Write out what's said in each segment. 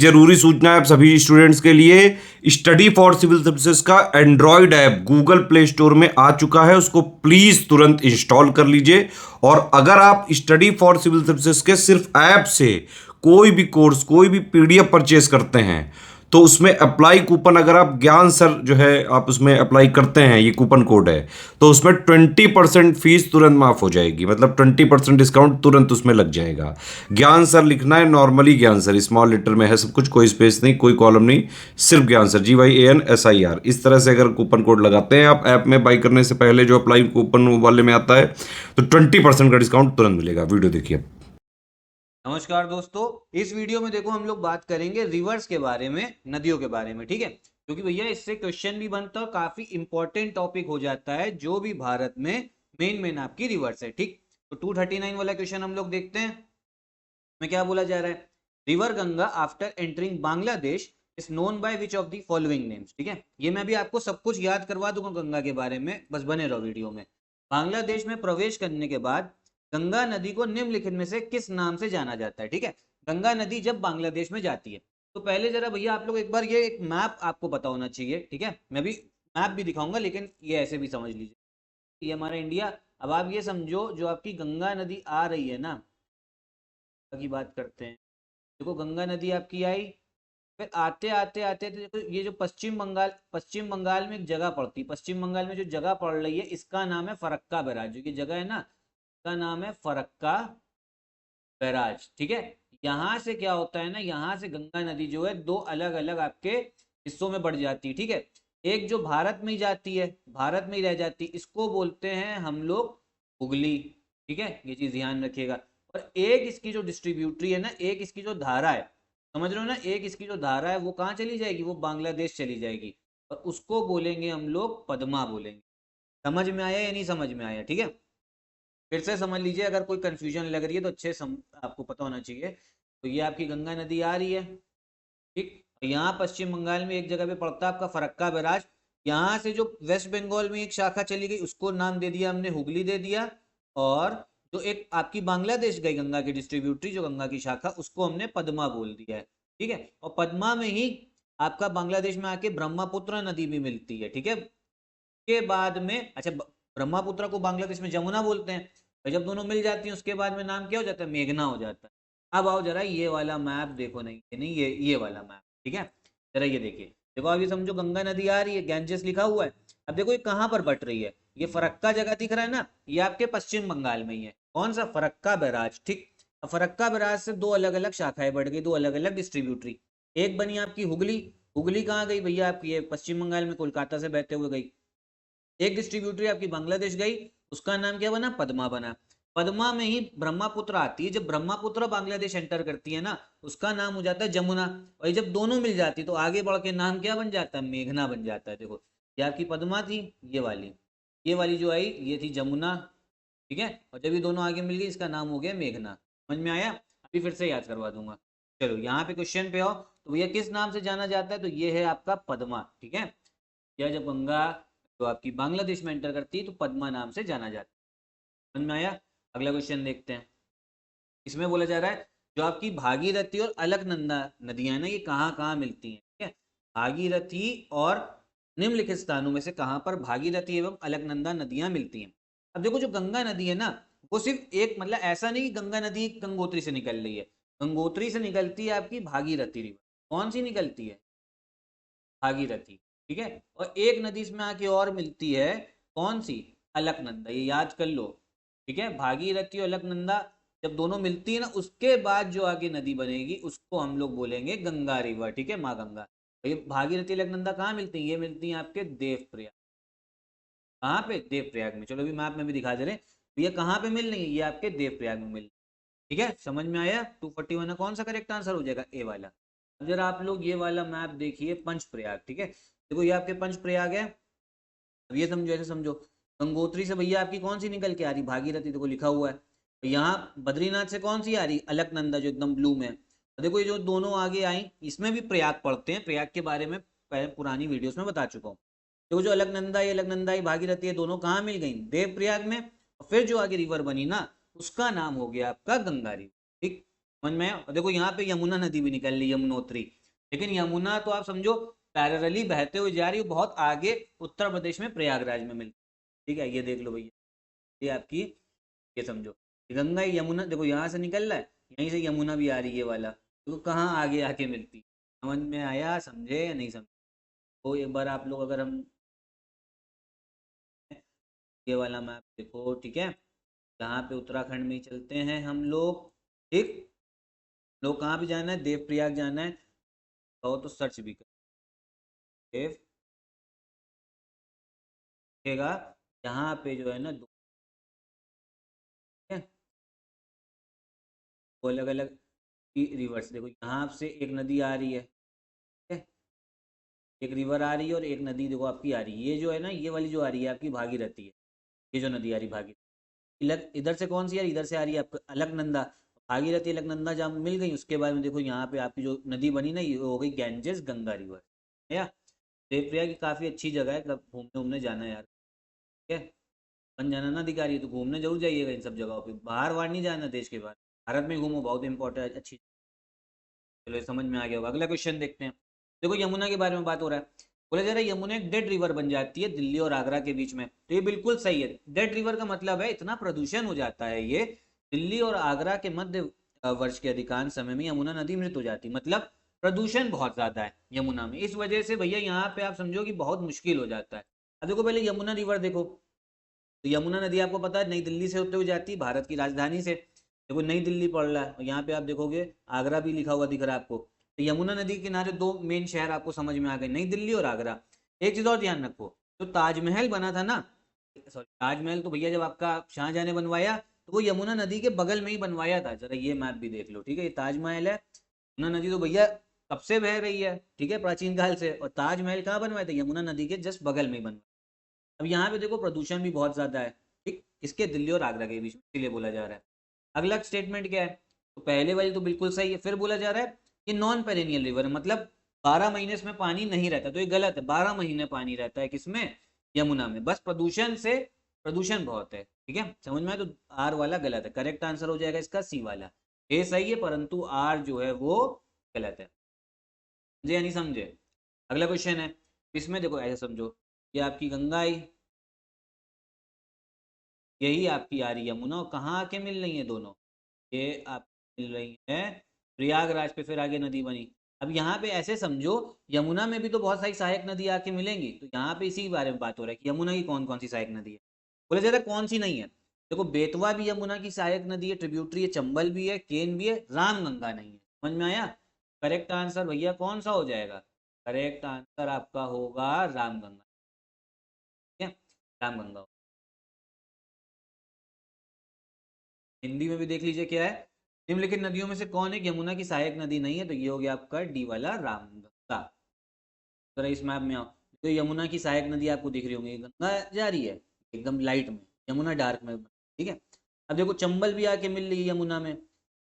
जरूरी सूचना है आप सभी स्टूडेंट्स के लिए, स्टडी फॉर सिविल सर्विसेज का Android app Google play store में आ चुका है, उसको प्लीज तुरंत इंस्टॉल कर लीजिए। और अगर आप स्टडी फॉर सिविल सर्विसेज के सिर्फ ऐप से कोई भी कोर्स, कोई भी पीडीएफ परचेज करते हैं तो उसमें अप्लाई कूपन, अगर आप ज्ञान सर जो है आप उसमें अप्लाई करते हैं, ये कूपन कोड है, तो उसमें 20% फीस तुरंत माफ हो जाएगी, मतलब 20% डिस्काउंट तुरंत उसमें लग जाएगा। ज्ञान सर लिखना है, नॉर्मली ज्ञान सर स्मॉल लेटर में है सब कुछ, कोई स्पेस नहीं, कोई कॉलम नहीं, सिर्फ ज्ञान सर, GYANSIR। इस तरह से अगर कूपन कोड लगाते हैं आप ऐप में बाई करने से पहले, जो अप्लाई कूपन वाले में आता है, तो 20% का डिस्काउंट तुरंत मिलेगा। वीडियो देखिए। नमस्कार दोस्तों, इस वीडियो में देखो हम लोग बात करेंगे रिवर्स के बारे में, नदियों के बारे में, ठीक है। क्योंकि भैया इससे क्वेश्चन भी बनता है और काफी इंपॉर्टेंट टॉपिक हो जाता है जो भी भारत में मेन आपकी रिवर्स है, ठीक। तो 239 वाला क्वेश्चन हम लोग देखते हैं। में क्या बोला जा रहा है, river Ganga after entering Bangladesh is known by which of the following names, ठीक है। ये मैं भी आपको सब कुछ याद करवा दूंगा गंगा के बारे में, बस बने रहो वीडियो में। बांग्लादेश में प्रवेश करने के बाद गंगा नदी को निम्नलिखित में से किस नाम से जाना जाता है, ठीक है। गंगा नदी जब बांग्लादेश में जाती है तो पहले जरा भैया आप लोग एक बार ये एक मैप आपको पता होना चाहिए, ठीक है। मैं भी मैप भी दिखाऊंगा लेकिन ये ऐसे भी समझ लीजिए, ये हमारा इंडिया। अब आप ये समझो, जो आपकी गंगा नदी आ रही है ना, की बात करते हैं, देखो गंगा नदी आपकी आई, फिर आते आते आते देखो ये जो पश्चिम बंगाल में एक जगह पड़ती है, पश्चिम बंगाल में जो जगह पड़ रही है इसका नाम है फरक्का बैराज। जो ये जगह है ना, इसका नाम है फरक्का बैराज, ठीक है। यहाँ से क्या होता है ना, यहाँ से गंगा नदी जो है दो अलग अलग आपके हिस्सों में बढ़ जाती है, ठीक है। एक जो भारत में ही जाती है, भारत में ही रह जाती है, इसको बोलते हैं हम लोग हुगली, ठीक है, ये चीज ध्यान रखिएगा। और एक इसकी जो डिस्ट्रीब्यूटरी है ना, एक इसकी जो धारा है, समझ रहे हो ना, एक इसकी जो धारा है वो कहाँ चली जाएगी, वो बांग्लादेश चली जाएगी, और उसको बोलेंगे हम लोग पद्मा बोलेंगे। समझ में आया या नहीं समझ में आया, ठीक है। फिर से समझ लीजिए, अगर कोई कंफ्यूजन लग रही है तो आपको पता होना चाहिए। तो ये आपकी गंगा नदी आ रही है, ठीक। यहाँ पश्चिम बंगाल में एक जगह पे पड़ता है आपका फरक्का बैराज। यहाँ से जो वेस्ट बंगाल में एक शाखा चली गई उसको नाम दे दिया हमने हुगली दे दिया, और जो एक आपकी बांग्लादेश गई गंगा की डिस्ट्रीब्यूटरी, जो गंगा की शाखा, उसको हमने पद्मा बोल दिया है, ठीक है। और पद्मा में ही आपका बांग्लादेश में आके ब्रह्मपुत्र नदी भी मिलती है, ठीक है। के बाद में अच्छा, ब्रह्मपुत्र को बांग्लादेश में जमुना बोलते हैं, और जब दोनों मिल जाती हैं उसके बाद में नाम क्या हो जाता है, मेघना हो जाता है। अब आओ जरा ये वाला मैप देखो, नहीं ये नहीं, ये वाला मैप, ठीक है। जरा ये देखिए, देखो अभी समझो गंगा नदी आ रही है, गैंजेस लिखा हुआ है। अब देखो ये कहाँ पर बट रही है, ये फरक्का जगह दिख रहा है ना, ये आपके पश्चिम बंगाल में ही है। कौन सा, फरक्का बैराज, ठीक। अब फरक्का बैराज से दो अलग अलग शाखाएं बढ़ गई, दो अलग अलग डिस्ट्रीब्यूटरी। एक बनी आपकी हुगली, हुगली कहाँ गई भैया आपकी, ये पश्चिम बंगाल में कोलकाता से बहते हुए गई। एक डिस्ट्रीब्यूटरी आपकी बांग्लादेश गई, उसका नाम क्या बना, पद्मा बना। पद्मा में ही ब्रह्मपुत्र आती है, जब ब्रह्मपुत्र बांग्लादेश एंटर करती है ना, उसका नाम हो जाता है जमुना। और जब दोनों मिल जाती तो आगे बढ़ के नाम क्या बन जाता है, मेघना बन जाता है। देखो ये आपकी पद्मा थी, ये वाली जो आई ये थी जमुना, ठीक है। और जब ये दोनों आगे मिल गई इसका नाम हो गया मेघना। समझ में आया, अभी फिर से याद करवा दूंगा। चलो यहाँ पे क्वेश्चन पे आओ, तो भैया किस नाम से जाना जाता है, तो ये है आपका पद्मा, ठीक है। या जब गंगा तो आपकी बांग्लादेश में एंटर करती है तो पद्मा नाम से जाना जाता है। समझ में आया। अगला क्वेश्चन देखते हैं। इसमें बोला जा रहा है जो आपकी भागीरथी और अलकनंदा नदियां ना, ये कहाँ कहाँ मिलती हैं, ठीक है। भागीरथी और निम्नलिखित स्थानों में से कहाँ पर भागीरथी एवं अलकनंदा नदियां मिलती हैं। अब देखो जो गंगा नदी है ना, वो सिर्फ एक, मतलब ऐसा नहीं कि गंगा नदी गंगोत्री से निकल रही है, गंगोत्री से निकलती है आपकी भागीरथी रिवर। कौन सी निकलती है, भागीरथी, ठीक है। और एक नदी इसमें आके और मिलती है, कौन सी, अलकनंदा, ये याद कर लो, ठीक है। भागीरथी और अलकनंदा जब दोनों मिलती है ना, उसके बाद जो आगे नदी बनेगी उसको हम लोग बोलेंगे गंगा रिवर, ठीक है, माँ गंगा। ये भागीरथी अलकनंदा कहाँ मिलती है, ये मिलती है आपके देवप्रयाग। कहाँ पे, देवप्रयाग में। चलो अभी मैप में भी दिखा दे रहे हैं, तो ये कहाँ पे मिल रही है, ये आपके देवप्रयाग में मिल, ठीक है। समझ में आया। 241 है, कौन सा करेक्ट आंसर हो जाएगा, ए वाला। अब जरा आप लोग ये वाला मैप देखिए, पंचप्रयाग, ठीक है। देखो ये आपके पंचप्रयाग है। अब ये समझो, ऐसे समझो, गंगोत्री से भैया आपकी कौन सी निकल के आ रही, भागीरथी, देखो लिखा हुआ है। तो यहाँ बद्रीनाथ से कौन सी आ रही, अलकनंदा, जो एकदम ब्लू में है। तो देखो ये जो दोनों आगे आई, इसमें भी प्रयाग पढ़ते हैं, प्रयाग के बारे में पहले पुरानी वीडियोस में बता चुका हूँ। तो जो अलकनंदा, ये अलकनंदा, ये भागीरथी, ये दोनों कहाँ मिल गई, देवप्रयाग में। और फिर जो आगे रिवर बनी ना, उसका नाम हो गया आपका गंगा रिवर, ठीक। समझ में आया? और देखो यहाँ पे यमुना नदी भी निकल रही, यमुनोत्री। लेकिन यमुना तो आप समझो पैरेलली बहते हुए जा रही है, बहुत आगे उत्तर प्रदेश में प्रयागराज में मिलती है। ठीक है, ये देख लो भैया, ये आपकी, ये समझो गंगा यमुना देखो यहाँ से निकल रहा है, यहीं से यमुना भी आ रही है, ये वाला देखो कहाँ आगे आके मिलती है। समझ में आया? समझे या नहीं समझे? तो एक बार आप लोग अगर हम ये वाला मैप देखो, ठीक है, यहाँ पे उत्तराखंड में ही चलते हैं हम लोग। ठीक, लोग कहाँ भी जाना है, देवप्रयाग जाना है, कहो तो सर्च भी कर देव, देखेगा यहाँ पे जो है ना दो, ठीक है, वो अलग अलग रिवर्स देखो, यहाँ से एक नदी आ रही है, ठीक है, एक रिवर आ रही है और एक नदी देखो आपकी आ रही है, ये जो है ना, ये वाली जो आ रही है आपकी भागीरथी है, ये जो नदी आ रही है भागीरथी। इधर से कौन सी आ रही है, इधर से आ रही है आपका अलकनंदा। भागीरथी अलकनंदा जब मिल गई, उसके बाद में देखो यहाँ पे आपकी जो नदी बनी ना, ये हो गई गैंजेस गंगा रिवर, है या? देवप्रयाग की काफ़ी अच्छी जगह है, कब घूमने घूमने जाना है यार, ठीक है, अपन जाना ना अधिकारी, तो घूमने जरूर जाइएगा इन सब जगहों पे, बाहर बाहर नहीं जाना देश के बाहर, भारत में घूमो, बहुत इंपॉर्टेंट अच्छी। चलो ये समझ में आ गया होगा। अगला क्वेश्चन देखते हैं। देखो यमुना के बारे में बात हो रहा है, बोले जा रहा है यमुना एक डेड रिवर बन जाती है दिल्ली और आगरा के बीच में, तो ये बिल्कुल सही है। डेड रिवर का मतलब है इतना प्रदूषण हो जाता है ये, दिल्ली और आगरा के मध्य वर्ष के अधिकांश समय में यमुना नदी मृत हो जाती है, मतलब प्रदूषण बहुत ज्यादा है यमुना में, इस वजह से भैया यहाँ पे आप समझो कि बहुत मुश्किल हो जाता है। अब देखो पहले यमुना रिवर देखो, तो यमुना नदी आपको पता है नई दिल्ली से होते हुए जाती है, भारत की राजधानी से, देखो नई दिल्ली पड़ रहा है और यहाँ पे आप देखोगे आगरा भी लिखा हुआ दिख रहा है आपको, तो यमुना नदी के किनारे दो मेन शहर आपको समझ में आ गए, नई दिल्ली और आगरा। एक चीज और ध्यान रखो, जो ताजमहल बना था ना, सॉरी ताजमहल तो भैया जब आपका शाहजहां ने बनवाया, तो वो यमुना नदी के बगल में ही बनवाया था, जरा ये मैप भी देख लो, ठीक है, ये ताजमहल है, यमुना नदी तो भैया कब से बह रही है, ठीक है, प्राचीन काल से, और ताजमहल कहाँ बनवाया था, यमुना नदी के जस्ट बगल में ही बनवाया। अब यहाँ पे देखो प्रदूषण भी बहुत ज्यादा है, ठीक, इसके दिल्ली और आगरा के बीच में, इसलिए बोला जा रहा है। अगला स्टेटमेंट क्या है, तो पहले वाली तो बिल्कुल सही है, फिर बोला जा रहा है कि नॉन पेरेनियल रिवर है, मतलब 12 महीने इसमें पानी नहीं रहता, तो ये गलत है, 12 महीने पानी रहता है किसमें, यमुना में, बस प्रदूषण से, प्रदूषण बहुत है, ठीक है, समझ में आया? तो आर वाला गलत है, करेक्ट आंसर हो जाएगा इसका सी वाला, ए सही है परंतु आर जो है वो गलत है। समझे या नहीं समझे? अगला क्वेश्चन है, इसमें देखो ऐसे समझो, ये आपकी गंगा आई, यही आपकी आ रही यमुना, और कहाँ आके मिल रही है दोनों, ये आप मिल रही है प्रयागराज पे, फिर आगे नदी बनी। अब यहाँ पे ऐसे समझो, यमुना में भी तो बहुत सारी सहायक नदी आके मिलेंगी, तो यहाँ पे इसी के बारे में बात हो रहा है कि यमुना की कौन कौन सी सहायक नदी है, बोले जरा कौन सी नहीं है, देखो बेतवा भी यमुना की सहायक नदी है, ट्रिब्यूटरी है, चंबल भी है, केन भी है, रामगंगा नहीं है। समझ में आया? करेक्ट आंसर भैया कौन सा हो जाएगा, करेक्ट आंसर आपका होगा रामगंगा, ठीक है, रामगंगा। हिंदी में भी देख लीजिए क्या है, निम्नलिखित नदियों में से कौन एक यमुना की सहायक नदी नहीं है, तो ये हो गया आपका डी वाला रामगंगा। जरा इस मैप में आओ, तो यमुना की सहायक नदी आपको दिख रही होंगी, गंगा जा रही है एकदम लाइट में, यमुना डार्क में, ठीक है। अब देखो चंबल भी आके मिल रही है यमुना में,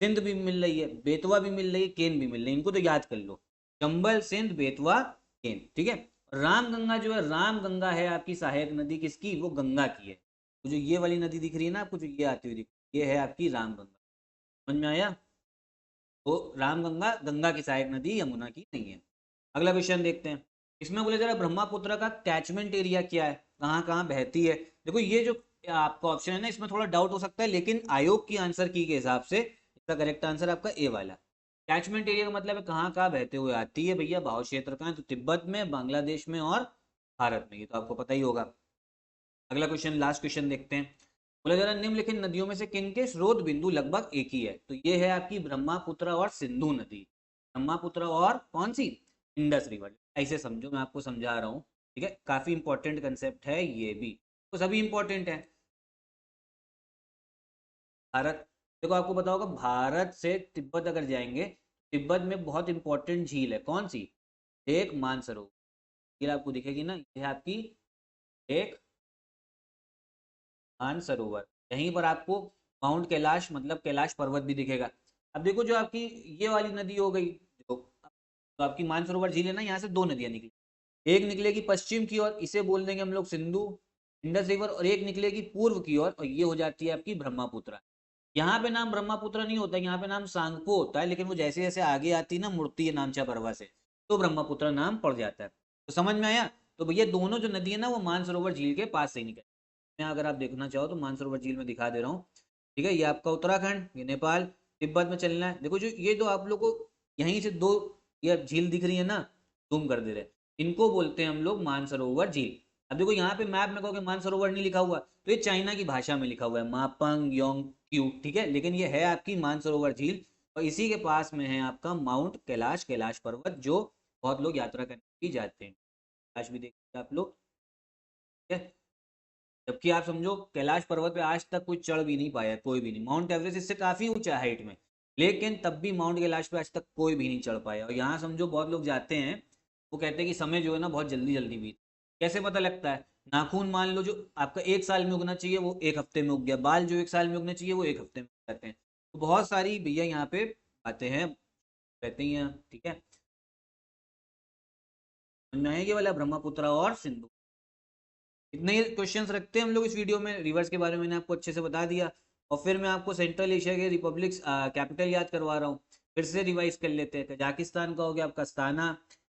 सिंध भी मिल रही है, बेतवा भी मिल रही है, केन भी मिल रही है, इनको तो याद कर लो, चंबल सिंध बेतवा केन, ठीक है। रामगंगा जो है, रामगंगा है आपकी सहायक नदी, किसकी, वो गंगा की है, तो जो ये वाली नदी दिख रही है ना आपको, जो ये आती हुई दिख, ये है आपकी रामगंगा। समझ में आया? तो रामगंगा गंगा की सहायक नदी, यमुना की नहीं है। अगला क्वेश्चन देखते हैं, इसमें बोले जरा ब्रह्मपुत्र का कैचमेंट एरिया क्या है, कहाँ कहाँ बहती है। देखो ये जो आपका ऑप्शन है ना, इसमें थोड़ा डाउट हो सकता है, लेकिन आयोग की आंसर की के हिसाब से इसका करेक्ट आंसर आपका ए वाला। कैचमेंट एरिया का मतलब है कहाँ कहाँ बहते हुए आती है भैया, भाव क्षेत्र कहाँ है, तो तिब्बत में, बांग्लादेश में और भारत में, ये तो आपको पता ही होगा। अगला क्वेश्चन, लास्ट क्वेश्चन देखते हैं, बोला जा रहा है निम्नलिखित नदियों में से किन के स्रोत बिंदु लगभग एक ही है, तो ये है आपकी ब्रह्मपुत्र और सिंधु नदी, ब्रह्मपुत्र और कौन सी, इंडस रिवर, ऐसे समझो, मैं आपको समझा रहा हूँ, ठीक है, काफी इंपॉर्टेंट कंसेप्ट है ये भी, तो सभी इंपॉर्टेंट है। भारत, देखो आपको पता होगा भारत से तिब्बत अगर जाएंगे, तिब्बत में बहुत इंपॉर्टेंट झील है, कौन सी, एक मानसरोवर, ये आपको दिखेगी ना, ये है आपकी एक मानसरोवर, यहीं पर आपको माउंट कैलाश मतलब कैलाश पर्वत भी दिखेगा। अब देखो जो आपकी ये वाली नदी हो गई, जो तो आपकी मानसरोवर झील है ना, यहाँ से दो नदियां निकली, एक निकलेगी पश्चिम की ओर, इसे बोल देंगे हम लोग सिंधु इंडस रिवर, और एक निकलेगी पूर्व की ओर और ये हो जाती है आपकी ब्रह्मपुत्र। यहाँ पे नाम ब्रह्मपुत्र नहीं होता, यहाँ पे नाम सांगपो होता है, लेकिन वो जैसे जैसे आगे आती है ना मूर्ति है नामचा परवा से, तो ब्रह्मपुत्र नाम पड़ जाता है। तो समझ में आया। तो भैया दोनों जो नदी है ना वो मानसरोवर झील के पास से ही निकल, मैं अगर आप देखना चाहो तो मानसरोवर झील में दिखा दे रहा हूँ। ठीक है, ये आपका उत्तराखंड, ये नेपाल, तिब्बत में चलना है। देखो जो ये दो आप लोग को यहीं से दो ये झील दिख रही है ना, जूम कर दे रहे, इनको बोलते हैं हम लोग मानसरोवर झील। अब देखो यहाँ पे मैप में कहोगे मानसरोवर नहीं लिखा हुआ, तो ये चाइना की भाषा में लिखा हुआ है मापंग योंग क्यू, ठीक है, लेकिन ये है आपकी मानसरोवर झील। और इसी के पास में है आपका माउंट कैलाश, कैलाश पर्वत, जो बहुत लोग यात्रा करने भी जाते हैं। कैलाश भी देखिए आप लोग, ठीक है। जबकि आप समझो कैलाश पर्वत पे आज तक कोई चढ़ भी नहीं पाया, कोई भी नहीं। माउंट एवरेस्ट इससे काफी ऊंचा है हाइट में, लेकिन तब भी माउंट कैलाश पे आज तक कोई भी नहीं चढ़ पाया। और यहाँ समझो बहुत लोग जाते हैं, वो कहते हैं कि समय जो है ना बहुत जल्दी जल्दी बीत। कैसे पता लगता है? नाखून मान लो जो आपका एक साल में उगना चाहिए वो एक हफ्ते में उग गया, बाल जो एक साल में उगने चाहिए वो एक हफ्ते में उग जाते हैं। तो बहुत सारी भैया यहाँ पे आते हैं, रहते ही हैं, ठीक है। समझ में आया ये वाला ब्रह्मपुत्र और सिंधु। इतने ही क्वेश्चंस रखते हैं हम लोग इस वीडियो में। रिवर्स के बारे में मैंने आपको अच्छे से बता दिया, और फिर मैं आपको सेंट्रल एशिया के रिपब्लिक्स कैपिटल याद करवा रहा हूँ। फिर से रिवाइज कर लेते हैं। कजाकिस्तान का हो गया आपका अस्ताना,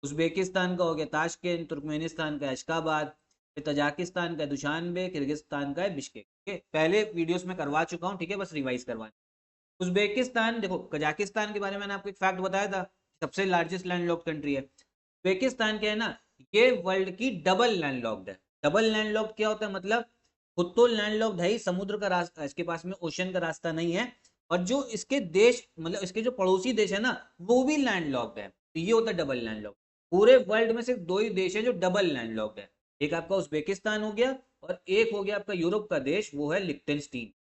उज्बेकिस्तान का हो गया ताशकेंट, तुर्कमेनिस्तान का अशकाबाद, फिर तजाकिस्तान का दुशानबे, किर्गिस्तान का बिश्केक। ठीक है, पहले वीडियोस में करवा चुका हूँ, ठीक है, बस रिवाइज करवाना। उज्बेकिस्तान, देखो कजाकिस्तान के बारे में मैंने आपको एक फैक्ट बताया था, सबसे लार्जेस्ट लैंडलॉक्ड कंट्री है। उज्बेकिस्तान क्या है ना, ये वर्ल्ड की डबल लैंडलॉक्ड है। डबल लैंडलॉक्ड क्या होता है, मतलब खुद तो लैंडलॉक्ड है ही, समुद्र का रास्ता इसके पास में, ओशन का रास्ता नहीं है, और जो इसके देश मतलब इसके जो पड़ोसी देश है ना वो भी लैंडलॉक्ड है। तो ये होता है डबल लैंडलॉक्ड। पूरे वर्ल्ड में सिर्फ दो ही देश है जो डबल लैंडलॉक्ड है, एक आपका उज्बेकिस्तान हो गया और एक हो गया आपका यूरोप का देश, वो है लिक्टेनस्टीन।